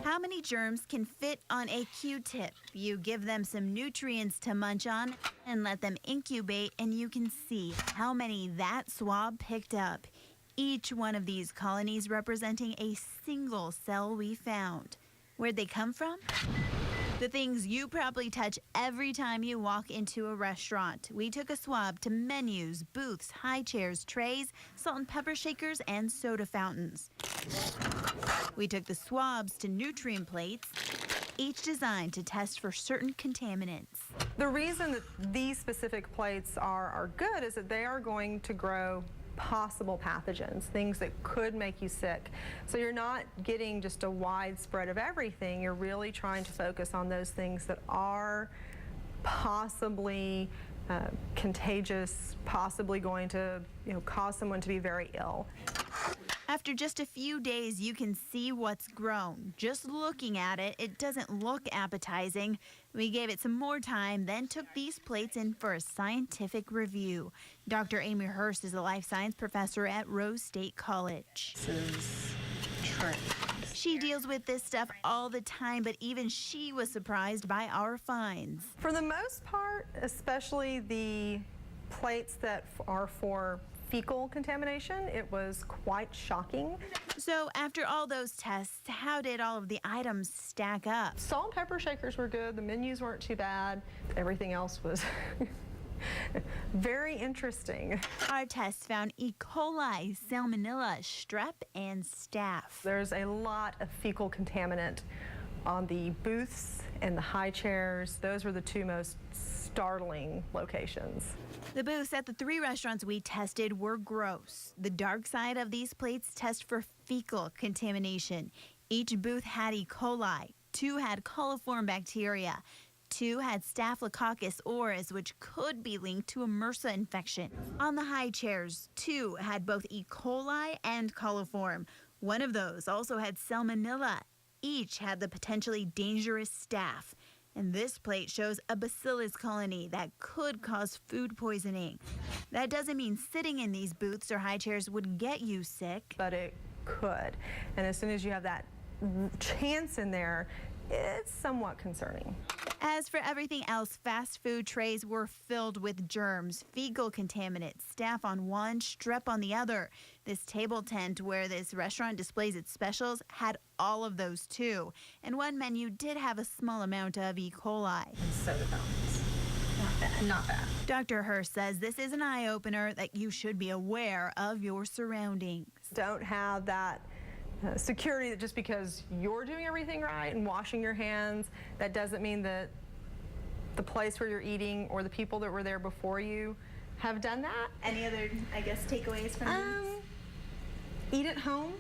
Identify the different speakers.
Speaker 1: How many germs can fit on a Q-tip? You give them some nutrients to munch on and let them incubate, and you can see how many that swab picked up. Each one of these colonies representing a single cell we found. Where'd they come from? The things you probably touch every time you walk into a restaurant. We took a swab to menus, booths, high chairs, trays, salt and pepper shakers, and soda fountains. We took the swabs to nutrient plates, each designed to test for certain contaminants.
Speaker 2: The reason that these specific plates are good is that they are going to grow possible pathogens, things that could make you sick. So you're not getting just a wide spread of everything. You're really trying to focus on those things that are possibly contagious, possibly going to cause someone to be very ill.
Speaker 1: After just a few days, you can see what's grown. Just looking at it, it doesn't look appetizing. We gave it some more time, then took these plates in for a scientific review. Dr. Amy Hurst is a life science professor at Rose State College.
Speaker 3: This is trays.
Speaker 1: She deals with this stuff all the time, but even she was surprised by our finds.
Speaker 2: For the most part, especially the plates that are for fecal contamination, it was quite shocking.
Speaker 1: So after all those tests, how did all of the items stack up?
Speaker 2: Salt and pepper shakers were good. The menus weren't too bad. Everything else was very interesting.
Speaker 1: Our tests found E. coli, salmonella, strep, and staph.
Speaker 2: There's a lot of fecal contaminant on the booths and the high chairs. Those were the two most startling locations.
Speaker 1: The booths at the 3 restaurants we tested were gross. The dark side of these plates test for fecal contamination. Each booth had E. coli, 2 had coliform bacteria, 2 had Staphylococcus aureus, which could be linked to a MRSA infection. On the high chairs, 2 had both E. coli and coliform. One of those also had salmonella. Each had the potentially dangerous staph. And this plate shows a bacillus colony that could cause food poisoning. That doesn't mean sitting in these booths or high chairs would get you sick.
Speaker 2: But it could. And as soon as you have that chance in there, it's somewhat concerning.
Speaker 1: As for everything else, fast food trays were filled with germs, fecal contaminants, staph on one, strep on the other. This table tent where this restaurant displays its specials had all of those too. And one menu did have a small amount of E. coli.
Speaker 3: And soda fountains. Not bad. Not bad.
Speaker 1: Dr. Hurst says this is an eye-opener that you should be aware of your surroundings.
Speaker 2: Don't have that security that just because you're doing everything right and washing your hands, that doesn't mean that the place where you're eating or the people that were there before you have done that.
Speaker 1: Any other, I guess, takeaways from this?
Speaker 2: Eat at home.